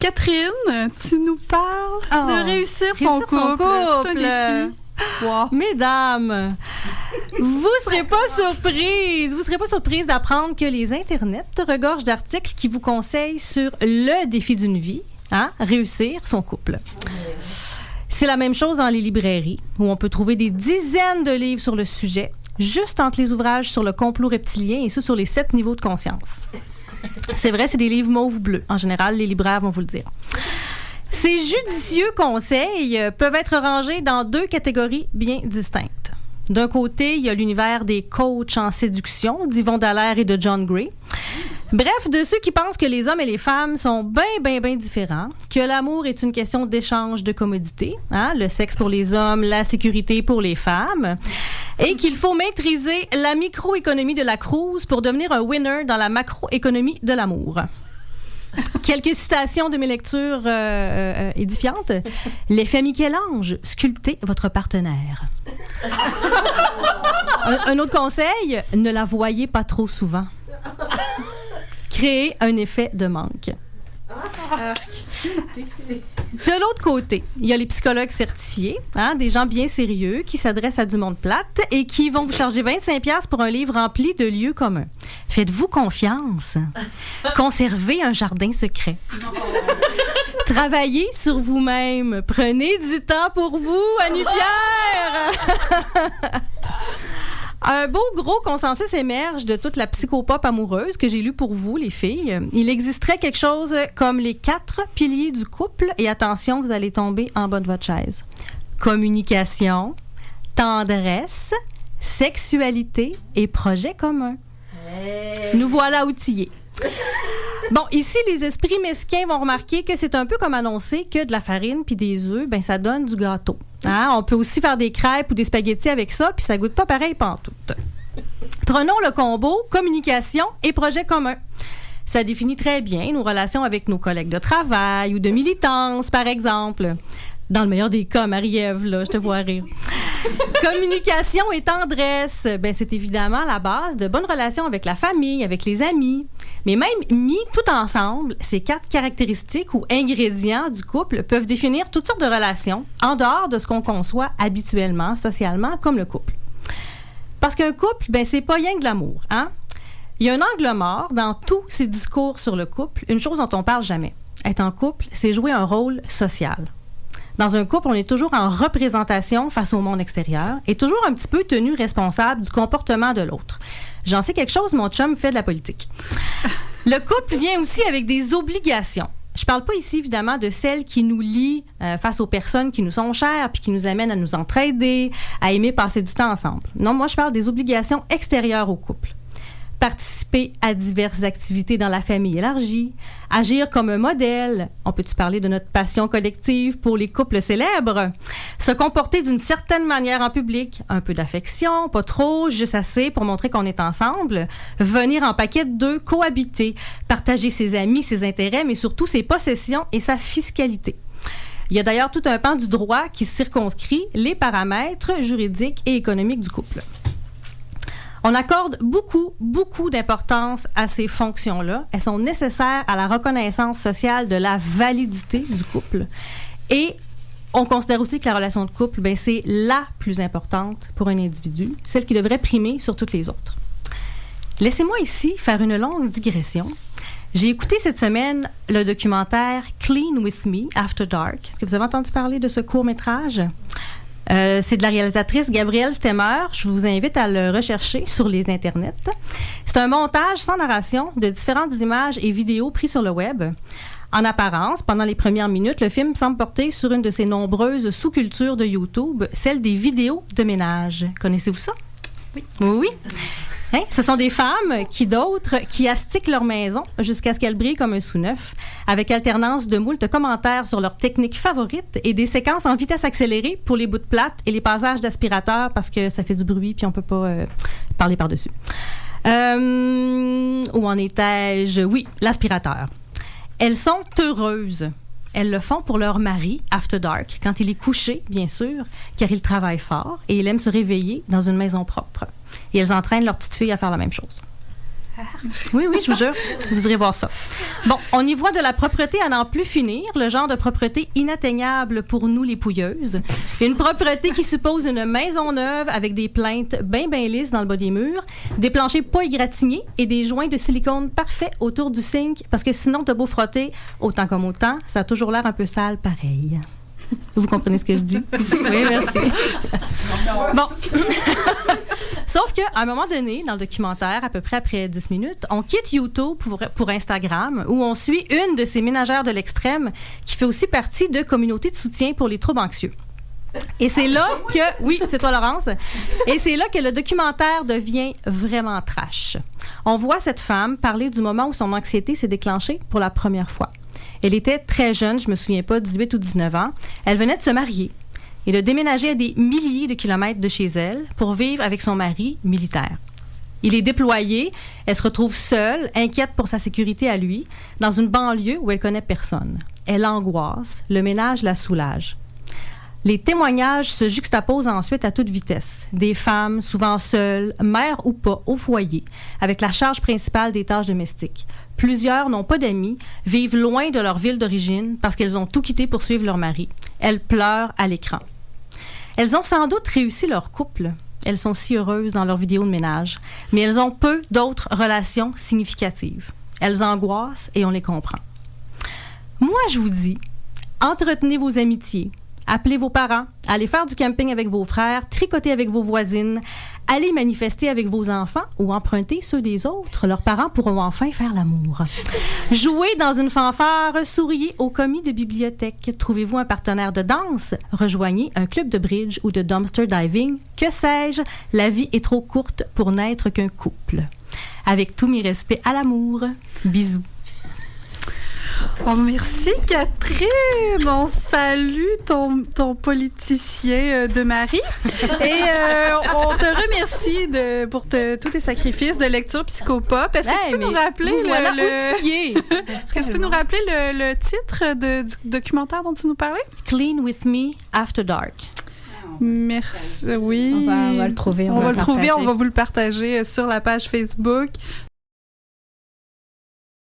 Catherine, tu nous parles de réussir son couple. Tout un défi. Wow. Mesdames, vous serez pas surprises d'apprendre que les internets regorgent d'articles qui vous conseillent sur le défi d'une vie, réussir son couple. C'est la même chose dans les librairies, où on peut trouver des dizaines de livres sur le sujet, juste entre les ouvrages sur le complot reptilien et ceux sur les 7 niveaux de conscience. C'est vrai, c'est des livres mauve ou bleu. En général, les libraires vont vous le dire. Ces judicieux conseils peuvent être rangés dans 2 catégories bien distinctes. D'un côté, il y a l'univers des coachs en séduction d'Yvon Dallaire et de John Gray. Bref, de ceux qui pensent que les hommes et les femmes sont bien différents, que l'amour est une question d'échange de commodités, le sexe pour les hommes, la sécurité pour les femmes, et qu'il faut maîtriser la microéconomie de la cruise pour devenir un winner dans la macroéconomie de l'amour. Quelques citations de mes lectures édifiantes. L'effet Michel-Ange, sculptez votre partenaire. Un autre conseil, ne la voyez pas trop souvent. Créer un effet de manque. De l'autre côté, il y a les psychologues certifiés, des gens bien sérieux qui s'adressent à du monde plate et qui vont vous charger 25$ pour un livre rempli de lieux communs. Faites-vous confiance. Conservez un jardin secret. Travaillez sur vous-même. Prenez du temps pour vous, Annie-Pierre. Un beau gros consensus émerge de toute la psychopop amoureuse que j'ai lu pour vous, les filles. Il existerait quelque chose comme les 4 piliers du couple. Et attention, vous allez tomber en bas de votre chaise. Communication, tendresse, sexualité et projet commun. Hey. Nous voilà outillés. Bon, ici, les esprits mesquins vont remarquer que c'est un peu comme annoncer que de la farine puis des œufs, ça donne du gâteau. On peut aussi faire des crêpes ou des spaghettis avec ça, puis ça goûte pas pareil pantoute. Prenons le combo communication et projet commun. Ça définit très bien nos relations avec nos collègues de travail ou de militance, par exemple. Dans le meilleur des cas, Marie-Ève, là, je te vois rire. Communication et tendresse, c'est évidemment la base de bonnes relations avec la famille, avec les amis. Mais même mis tout ensemble, ces 4 caractéristiques ou ingrédients du couple peuvent définir toutes sortes de relations en dehors de ce qu'on conçoit habituellement, socialement, comme le couple. Parce qu'un couple, c'est pas rien que de l'amour, Il y a un angle mort dans tous ces discours sur le couple, une chose dont on parle jamais. Être en couple, c'est jouer un rôle social. Dans un couple, on est toujours en représentation face au monde extérieur et toujours un petit peu tenu responsable du comportement de l'autre. J'en sais quelque chose, mon chum fait de la politique. Le couple vient aussi avec des obligations. Je parle pas ici, évidemment, de celles qui nous lient face aux personnes qui nous sont chères puis qui nous amènent à nous entraider, à aimer passer du temps ensemble. Non, moi, je parle des obligations extérieures au couple. Participer à diverses activités dans la famille élargie, agir comme un modèle. On peut-tu parler de notre passion collective pour les couples célèbres? Se comporter d'une certaine manière en public, un peu d'affection, pas trop, juste assez pour montrer qu'on est ensemble. Venir en paquet de 2, cohabiter, partager ses amis, ses intérêts, mais surtout ses possessions et sa fiscalité. Il y a d'ailleurs tout un pan du droit qui circonscrit les paramètres juridiques et économiques du couple. On accorde beaucoup d'importance à ces fonctions-là. Elles sont nécessaires à la reconnaissance sociale de la validité du couple. Et on considère aussi que la relation de couple, c'est la plus importante pour un individu, celle qui devrait primer sur toutes les autres. Laissez-moi ici faire une longue digression. J'ai écouté cette semaine le documentaire Clean With Me, After Dark. Est-ce que vous avez entendu parler de ce court-métrage? C'est de la réalisatrice Gabrielle Stemmer. Je vous invite à le rechercher sur les internets. C'est un montage sans narration de différentes images et vidéos prises sur le web. En apparence, pendant les premières minutes, le film semble porter sur une de ces nombreuses sous-cultures de YouTube, celle des vidéos de ménage. Connaissez-vous ça? Oui. Oui. Ce sont des femmes qui astiquent leur maison jusqu'à ce qu'elle brille comme un sous-neuf, avec alternance de moult commentaires sur leurs techniques favorites et des séquences en vitesse accélérée pour les bouts de plate et les passages d'aspirateur parce que ça fait du bruit puis on peut pas parler par-dessus. Où en étais-je? Oui, l'aspirateur. Elles sont heureuses. Elles le font pour leur mari, after dark, quand il est couché, bien sûr, car il travaille fort et il aime se réveiller dans une maison propre. Et elles entraînent leur petite fille à faire la même chose. Oui, je vous jure. Vous irez voir ça. Bon, on y voit de la propreté à n'en plus finir, le genre de propreté inatteignable pour nous, les pouilleuses. Une propreté qui suppose une maison neuve avec des plaintes bien lisses dans le bas des murs, des planchers pas égratignés et des joints de silicone parfaits autour du sink, parce que sinon, t'as beau frotter autant comme autant, ça a toujours l'air un peu sale pareil. Vous comprenez ce que je dis? Oui, merci. Bon. Sauf qu'à un moment donné, dans le documentaire, à peu près après 10 minutes, on quitte YouTube pour Instagram, où on suit une de ces ménagères de l'extrême qui fait aussi partie de communautés de soutien pour les troubles anxieux. Et c'est là que... Oui, c'est toi, Laurence. Et c'est là que le documentaire devient vraiment trash. On voit cette femme parler du moment où son anxiété s'est déclenchée pour la première fois. Elle était très jeune, je me souviens pas, 18 ou 19 ans. Elle venait de se marier et de déménager à des milliers de kilomètres de chez elle pour vivre avec son mari militaire. Il est déployé, elle se retrouve seule, inquiète pour sa sécurité à lui, dans une banlieue où elle connaît personne. Elle angoisse, le ménage la soulage. Les témoignages se juxtaposent ensuite à toute vitesse. Des femmes, souvent seules, mères ou pas, au foyer, avec la charge principale des tâches domestiques. Plusieurs n'ont pas d'amis, vivent loin de leur ville d'origine parce qu'elles ont tout quitté pour suivre leur mari. Elles pleurent à l'écran. Elles ont sans doute réussi leur couple. Elles sont si heureuses dans leurs vidéos de ménage, mais elles ont peu d'autres relations significatives. Elles angoissent et on les comprend. Moi, je vous dis, entretenez vos amitiés. Appelez vos parents, allez faire du camping avec vos frères, tricoter avec vos voisines, allez manifester avec vos enfants ou emprunter ceux des autres. Leurs parents pourront enfin faire l'amour. Jouez dans une fanfare, souriez au commis de bibliothèque. Trouvez-vous un partenaire de danse? Rejoignez un club de bridge ou de dumpster diving. Que sais-je? La vie est trop courte pour n'être qu'un couple. Avec tous mes respects à l'amour. Bisous. Oh, merci Catherine. On salue ton politicien de mari. Et on te remercie pour tous tes sacrifices de lecture psychopop. Est-ce que tu peux nous rappeler Est-ce que tu peux nous rappeler le titre du documentaire dont tu nous parlais? Clean with me after dark. Merci. Oui. On va le trouver. On va le trouver. On va vous le partager sur la page Facebook.